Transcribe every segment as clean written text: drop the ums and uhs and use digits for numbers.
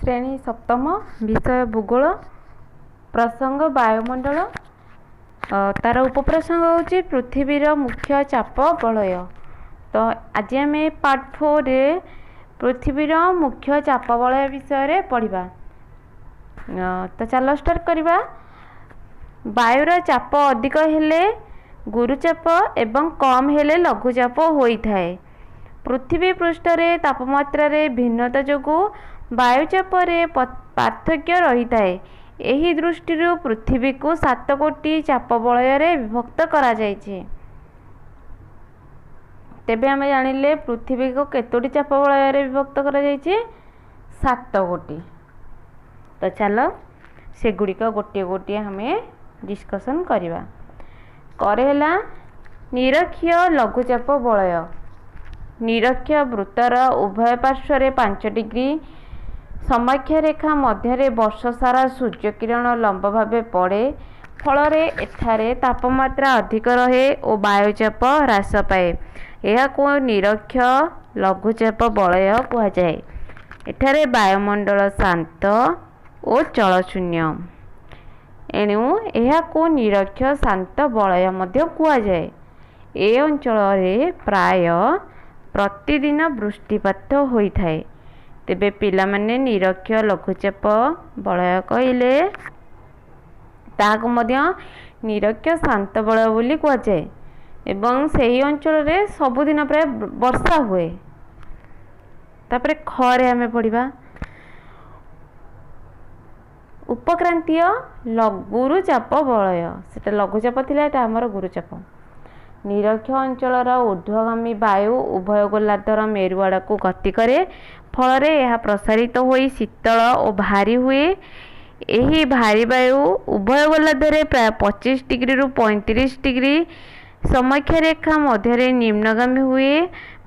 श्रेणी सप्तम विषय भूगोल प्रसंग वायुमंडल तार उपप्रसंग होची पृथ्वीर मुख्य चाप बलय। तो आज आम पार्ट 4 रे पृथ्वीर मुख्य चाप बलय विषय पढ़ा। तो चलो स्टार्ट करवा। वायुर चाप अधिक हेले गुरुचाप एवं कम हेले लघुचाप होइथाए। पृथ्वी पृष्ठ रे तापमात्रा रे भिन्नता जोगु वायुचाप रे पार्थक्य रही थाए। एही दृष्टि पृथ्वी को 7 गोटी चाप बलय रे विभक्त करा जायछि। तेबे आमे जानिले पृथ्वी को केतोटी चाप बलय रे विभक्त करा जायछि 7 गोटी। तो चलो से गुडी को गोटे गोटे हमें डिस्कशन करवा। करेला निरक्षीय लघुचाप बलय। निरक्षीय वृत्तर उभय पार्श्व 5 डिग्री समक्ष रेखा मध्य वर्ष सारा सूर्य किरण लंब भाव पड़े। फल एठारे तापमात्रा अधिक रहे और वायुचाप ह्रास पाए। यह को निरक्षीय लघुचाप बलय कहुए। एठारे वायुमंडल शांत और चलशून्य, एणु यह को निरक्षीय शांत बलय मध्य कहुए। ए अंचल प्राय प्रतिदिन वृष्टिपात होता है। तेबे पिला माने निरक्षीय लघुचाप बलय कहले ताहाको मध्य निरक्षीय शांत बलय बोली कहुए। एवं सही अंचल रे सबुदिन प्राय वर्षा हुए। तापरे खरे आमे पढ़िबा उपक्रांतीय गुरुचाप बलय। सेटा लघुचाप थिला, एटा हमर गुरुचाप। निरक्षीय अंचल ऊर्ध्वगामी वायु उभय गोलार्धर मेरु आड़ को गति करे। फल यह प्रसारित होई शीतल और भारी हुए। यही भारी वायु उभय गोलार्धर प्राय 25 डिग्री रु 35 डिग्री समक्ष रेखा मध्य निम्नगामी हुए।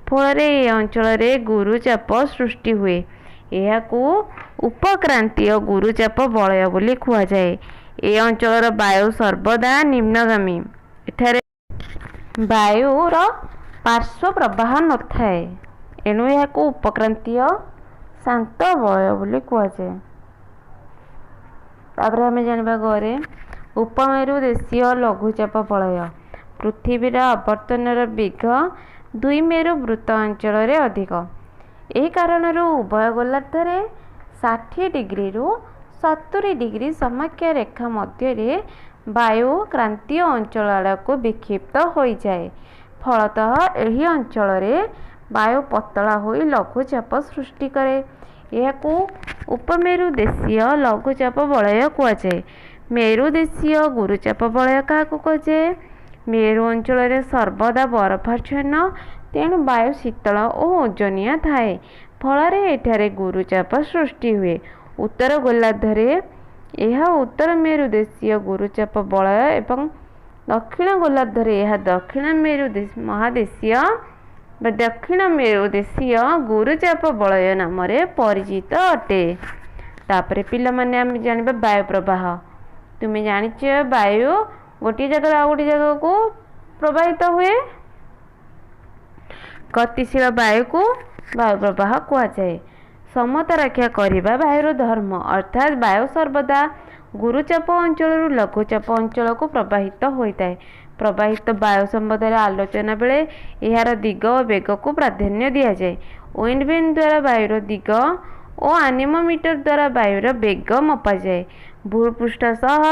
फल ये अंचल गुरुचाप सृष्टि हुए। यह को उपक्रांतीय गुरुचाप बलय बोली कहुए। ए अंचल वायु सर्वदा निम्नगामी। एठारे वायुर पार्श्व प्रवाह न थाए, एणु यह को उपक्रांतीय शांत बलय बोली कहुए। तापर आमे जानिबा गरे उपमेरु देशीय लघुचाप बलय। पृथ्वीर आवर्तनर वेग 2 मेरु वृत्त अंचल रे अधिक। एही कारणरू उभय गोलार्धर 60 डिग्री रु 70 डिग्री समक्ष रेखा मध्य वायु क्रांतीय अंचल आड़ को विक्षिप्त हो जाए। फलतः यही अंचल वायु पतला होई लघुचाप सृष्टि करे। यह को उपमेरु देशीय लघुचाप बलय कहुए। मेरु देशीय गुरुचाप बलय क्या कहुए। मेरु अंचल सर्वदा बरफाच्छन्न, तेणु वायु शीतल और ओजनिया थाए। फल एठारे गुरुचाप सृष्टि हुए। उत्तर गोलार्धर यह उत्तर मेरु देशीय गुरुचाप बलय एवं दक्षिण गोलार्धर यह दक्षिण मेरु महादेशीय दक्षिण मेरु देशीय गुरुचाप बलय नाम परिचित अटे। तापरे पिला माने आम जानिबा वायु प्रवाह। तुमे जानिछ वायु गोटे जगह आ गोटे जगह को प्रवाहित हुए। गतिशील वायु को वायु प्रवाह कहुए। समता रक्षा करने वायुर धर्म, अर्थात वायु सर्वदा गुरुचाप अंचल लघुचाप अंचल को प्रवाहित होता है। प्रवाहित वायु संबंध आलोचना बेले यार दिग और वेग को प्राधान्य दि जाए। विंड वेन द्वारा वायुर दिग और एनीमोमीटर द्वारा वायुर वेग मपा जाए। भूपृष्ठ सह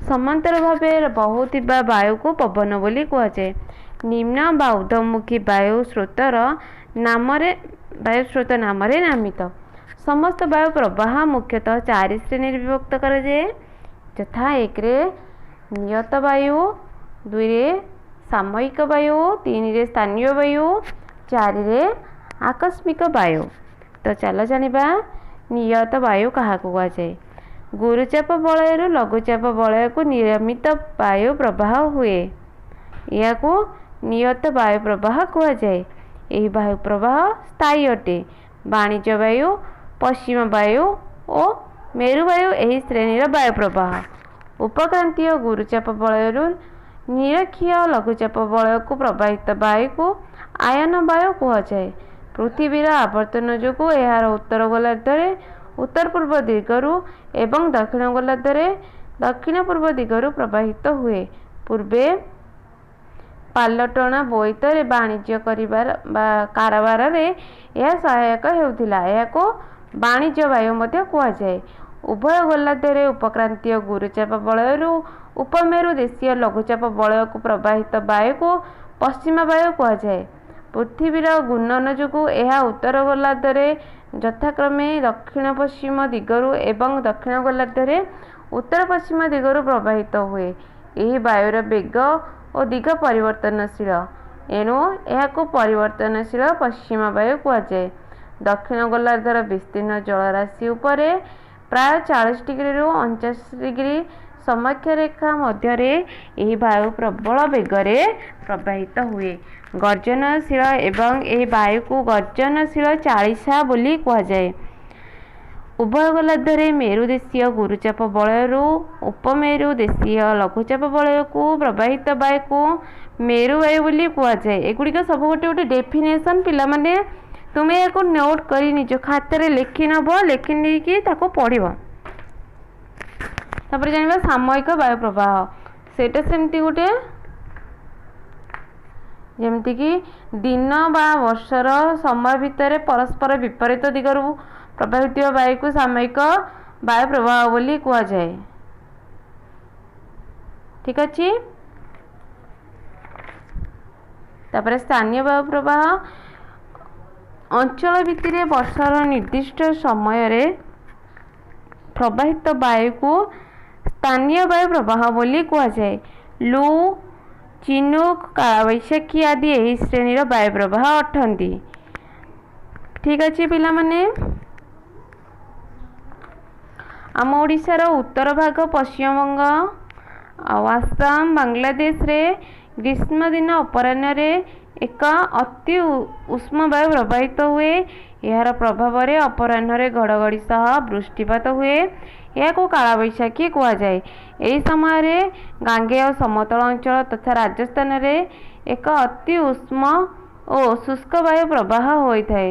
समांतर भाव बहुथिबा वायु को पवन बोली कहुए। निम्न बा ऊर्ध्वमुखी वायु स्रोतर नाम नामित। समस्त वायु प्रवाह मुख्यतः 4 श्रेणी विभक्त कर जाए, यथा 1 नियत वायु, 2 सामयिक वायु, 3 स्थानीय वायु, 4 आकस्मिक वायु। तो चलो जानिबा नियत वायु क्या कहुए। गुरुचाप बलय लघुचाप बलय को नियमित वायु प्रवाह हुए। यह को नियत वायु प्रवाह कहुए। यही वायु प्रवाह स्थायी अटे। वाणिज्य वायु, पश्चिम वायु और मेरु वायु यही श्रेणी वायु प्रवाह। उपक्रांतीय गुरुचाप बलय निरक्षीय लघुचाप बलय को प्रवाहित वायु को आयन वायु कहुए। पृथ्वीर आवर्तन जोगु यार उत्तर गोलार्धर उत्तर पूर्व दिगरू एवं दक्षिण गोलार्धरे दक्षिण पूर्व दिगरू प्रवाहित हुए। पूर्वे पालटଣା ବୋଇତରେ ବାଣିଜ୍ୟ କରିବାର କାରବାରରେ ଏହା ସହାୟକ ହେଉଥିଲା। ଏହାକୁ ବାଣିଜ୍ୟ ବାୟୁ ମଧ୍ୟ କୁହାଯାଏ। ଉଭୟ ଗୋଲାର୍ଦ୍ଧରେ ଉପକ୍ରାନ୍ତୀୟ ଗୁରୁଚାପ ବଳୟରୁ ଉପମେରୁ ଦେଶୀୟ ଲଘୁଚାପ ବଳୟକୁ ପ୍ରବାହିତ ବାୟୁକୁ ପଶ୍ଚିମ ବାୟୁ କୁହାଯାଏ। ପୃଥିବୀର ଘୂର୍ଣ୍ଣନ ଯୋଗୁଁ ଏହା ଉତ୍ତର ଗୋଲାର୍ଦ୍ଧରେ ଯଥାକ୍ରମେ ଦକ୍ଷିଣ ପଶ୍ଚିମ ଦିଗରୁ ଏବଂ ଦକ୍ଷିଣ ଗୋଲାର୍ଦ୍ଧରେ ଉତ୍ତର ପଶ୍ଚିମ ଦିଗରୁ ପ୍ରବାହିତ ହୁଏ। ଏହି ବାୟୁର ବେଗ ଓ ଦିଗ ପରିବର୍ତ୍ତନଶୀଳ, ଏଣୁ ଏହାକୁ ପରିବର୍ତ୍ତନଶୀଳ ପଶ୍ଚିମ ବାୟୁ କୁହାଯାଏ। ଦକ୍ଷିଣ ଗୋଲାର୍ଦ୍ଧର ବିସ୍ତୀର୍ଣ୍ଣ ଜଳରାଶି ଉପରେ ପ୍ରାୟ 40 ଡିଗ୍ରୀରୁ 49 ଡିଗ୍ରୀ ସମକ୍ଷରେଖା ମଧ୍ୟରେ ଏହି ବାୟୁ ପ୍ରବଳ ବେଗରେ ପ୍ରବାହିତ ହୁଏ। ଗର୍ଜନଶୀଳ ଏବଂ ଏହି ବାୟୁକୁ ଗର୍ଜନଶୀଳ ଚାଳିଶା ବୋଲି କୁହାଯାଏ। ଉଭୟ ଗୋଲାର୍ଦ୍ଧରେ ମେରୁ ଦେଶୀୟ ଗୁରୁଚାପ ବଳୟରୁ ଉପମେରୁ ଦେଶୀୟ ଲଘୁଚାପ ବଳୟକୁ ପ୍ରବାହିତ ବାୟୁକୁ ମେରୁ ବାୟୁ ବୋଲି କୁହାଯାଏ। ଏଗୁଡ଼ିକ ସବୁ ଗୋଟେ ଗୋଟେ ଡେଫିନେସନ୍। ପିଲାମାନେ ତୁମେ ଏହାକୁ ନୋଟ୍ କରି ନିଜ ଖାତାରେ ଲେଖି ନେବ, ଲେଖି ନେଇକି ତାକୁ ପଢ଼ିବ। ତାପରେ ଜାଣିବା ସାମୟିକ ବାୟୁ ପ୍ରବାହ। ସେଇଟା ସେମିତି ଗୋଟେ ଯେମିତିକି ଦିନ ବା ବର୍ଷର ସମୟ ଭିତରେ ପରସ୍ପର ବିପରୀତ ଦିଗରୁ ପ୍ରବାହିତ ହେଉଥିବା ବାୟୁକୁ ସାମୟିକ ବାୟୁ ପ୍ରବାହ ବୋଲି କୁହାଯାଏ। ଠିକ୍ ଅଛି। ତାପରେ ସ୍ଥାନୀୟ ବାୟୁ ପ୍ରବାହ ଅଞ୍ଚଳ ଭିତ୍ତିରେ ବର୍ଷର ନିର୍ଦ୍ଦିଷ୍ଟ ସମୟରେ ପ୍ରବାହିତ ବାୟୁକୁ ସ୍ଥାନୀୟ ବାୟୁ ପ୍ରବାହ ବୋଲି କୁହାଯାଏ। ଲୁ, ଚିନୁକ୍, କାଳବୈଶାଖୀ ଆଦି ଏହି ଶ୍ରେଣୀର ବାୟୁ ପ୍ରବାହ ଅଟନ୍ତି। ଠିକ୍ ଅଛି ପିଲାମାନେ। ଆମ ଓଡ଼ିଶାର ଉତ୍ତର ଭାଗ ପଶ୍ଚିମବଙ୍ଗ ଆଉ ଆସାମ, ବାଂଲାଦେଶରେ ଗ୍ରୀଷ୍ମ ଦିନ ଅପରାହ୍ନରେ ଏକ ଅତି ଉଷ୍ମ ବାୟୁ ପ୍ରବାହିତ ହୁଏ। ଏହାର ପ୍ରଭାବରେ ଅପରାହ୍ନରେ ଘଡ଼ଘଡ଼ି ସହ ବୃଷ୍ଟିପାତ ହୁଏ। ଏହାକୁ କାଳବୈଶାଖୀ କୁହାଯାଏ। ଏହି ସମୟରେ ଗାଙ୍ଗେୟ ସମତଳ ଅଞ୍ଚଳ ତଥା ରାଜସ୍ଥାନରେ ଏକ ଅତି ଉଷ୍ମ ଓ ଶୁଷ୍କ ବାୟୁ ପ୍ରବାହ ହୋଇଥାଏ।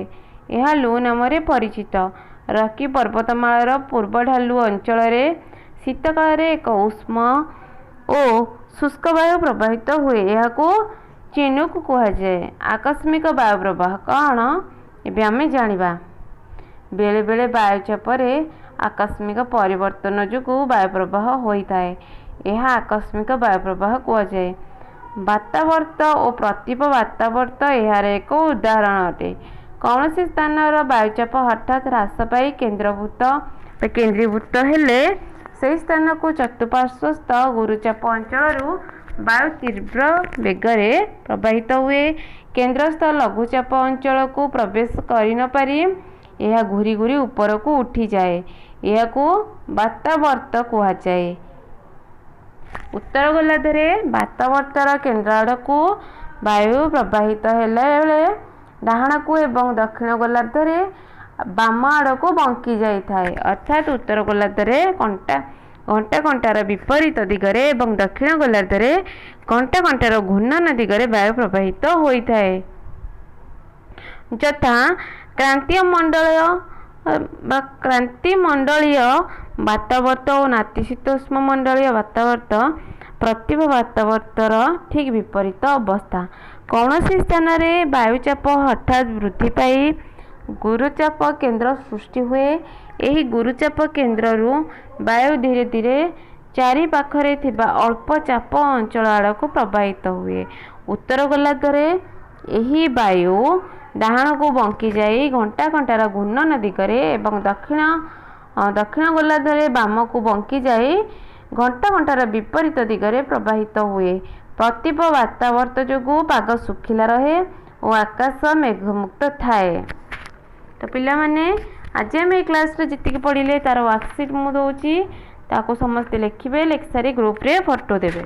ଏହା ଲୁ ନାମରେ ପରିଚିତ। ରକି ପର୍ବତମାଳାର ପୂର୍ବ ଢାଲୁ ଅଞ୍ଚଳରେ ଶୀତକାଳରେ ଏକ ଉଷ୍ମ ଓ ଶୁଷ୍କ ବାୟୁ ପ୍ରବାହିତ ହୁଏ। ଏହାକୁ ଚିନୁକ୍ କୁହାଯାଏ। ଆକସ୍ମିକ ବାୟୁ ପ୍ରବାହ କ'ଣ ଏବେ ଆମେ ଜାଣିବା। ବେଳେବେଳେ ବାୟୁଚାପରେ ଆକସ୍ମିକ ପରିବର୍ତ୍ତନ ଯୋଗୁଁ ବାୟୁ ପ୍ରବାହ ହୋଇଥାଏ। ଏହା ଆକସ୍ମିକ ବାୟୁ ପ୍ରବାହ କୁହାଯାଏ। ବାତାବର୍ତ୍ତ ଓ ପ୍ରତୀପ ବାତାବର୍ତ୍ତ ଏହାର ଏକ ଉଦାହରଣ ଅଟେ। କୌଣସି ସ୍ଥାନର ବାୟୁଚାପ ହଠାତ୍ ହ୍ରାସ ପାଇ କେନ୍ଦ୍ରୀଭୂତ ହେଲେ ସେହି ସ୍ଥାନକୁ ଚତୁଃପାର୍ଶ୍ୱସ୍ଥ ଗୁରୁଚାପ ଅଞ୍ଚଳରୁ ବାୟୁ ତୀବ୍ର ବେଗରେ ପ୍ରବାହିତ ହୁଏ। କେନ୍ଦ୍ରସ୍ଥ ଲଘୁଚାପ ଅଞ୍ଚଳକୁ ପ୍ରବେଶ କରିନପାରି ଏହା ଘୂରି ଘୂରି ଉପରକୁ ଉଠିଯାଏ। ଏହାକୁ ବାତାବର୍ତ୍ତ କୁହାଯାଏ। ଉତ୍ତର ଗୋଲାର୍ଦ୍ଧରେ ବାତାବର୍ତ୍ତର କେନ୍ଦ୍ର ଆଡ଼କୁ ବାୟୁ ପ୍ରବାହିତ ହେଲା ବେଳେ ଡାହାଣକୁ ଏବଂ ଦକ୍ଷିଣ ଗୋଲାର୍ଦ୍ଧରେ ବାମ ଆଡ଼କୁ ବଙ୍କି ଯାଇଥାଏ। ଅର୍ଥାତ୍ ଉତ୍ତର ଗୋଲାର୍ଦ୍ଧରେ ଘଣ୍ଟା ଘଣ୍ଟାର ବିପରୀତ ଦିଗରେ ଏବଂ ଦକ୍ଷିଣ ଗୋଲାର୍ଦ୍ଧରେ ଘଣ୍ଟାର ଘୂର୍ଣ୍ଣନ ଦିଗରେ ବାୟୁ ପ୍ରବାହିତ ହୋଇଥାଏ। ଯଥା କ୍ରାନ୍ତିମଣ୍ଡଳୀୟ ବାତାବର୍ତ୍ତ ଓ ନାତିଶୀତୋଷ୍ଣ ମଣ୍ଡଳୀୟ ବାତାବର୍ତ୍ତ। ପ୍ରତୀପ ବାତାବର୍ତ୍ତର ଠିକ୍ ବିପରୀତ ଅବସ୍ଥା। କୌଣସି ସ୍ଥାନରେ ବାୟୁଚାପ ହଠାତ୍ ବୃଦ୍ଧି ପାଇ ଗୁରୁଚାପ କେନ୍ଦ୍ର ସୃଷ୍ଟି ହୁଏ। ଏହି ଗୁରୁଚାପ କେନ୍ଦ୍ରରୁ ବାୟୁ ଧୀରେ ଧୀରେ ଚାରିପାଖରେ ଥିବା ଅଳ୍ପ ଚାପ ଅଞ୍ଚଳ ଆଡ଼କୁ ପ୍ରବାହିତ ହୁଏ। ଉତ୍ତର ଗୋଲାର୍ଦ୍ଧରେ ଏହି ବାୟୁ ଡାହାଣକୁ ବଙ୍କି ଯାଇ ଘଣ୍ଟାର ଘୂର୍ଣ୍ଣନ ଦିଗରେ ଏବଂ ଦକ୍ଷିଣ ଗୋଲାର୍ଦ୍ଧରେ ବାମକୁ ବଙ୍କି ଯାଇ ଘଣ୍ଟାର ବିପରୀତ ଦିଗରେ ପ୍ରବାହିତ ହୁଏ। ପ୍ରତୀପ ବାତାବର୍ତ୍ତ ଯୋଗୁଁ ପାଗ ଶୁଖିଲା ରହେ ଓ ଆକାଶ ମେଘମୁକ୍ତ ଥାଏ। ତ ପିଲାମାନେ ଆଜି ଆମେ ଏଇ କ୍ଲାସ୍ରେ ଯେତିକି ପଢ଼ିଲେ ତାର ୱାର୍କସିଟ୍ ମୁଁ ଦେଉଛି, ତାକୁ ସମସ୍ତେ ଲେଖିବେ। ଲେଖି ସାରି ଗ୍ରୁପ୍ରେ ଫଟୋ ଦେବେ।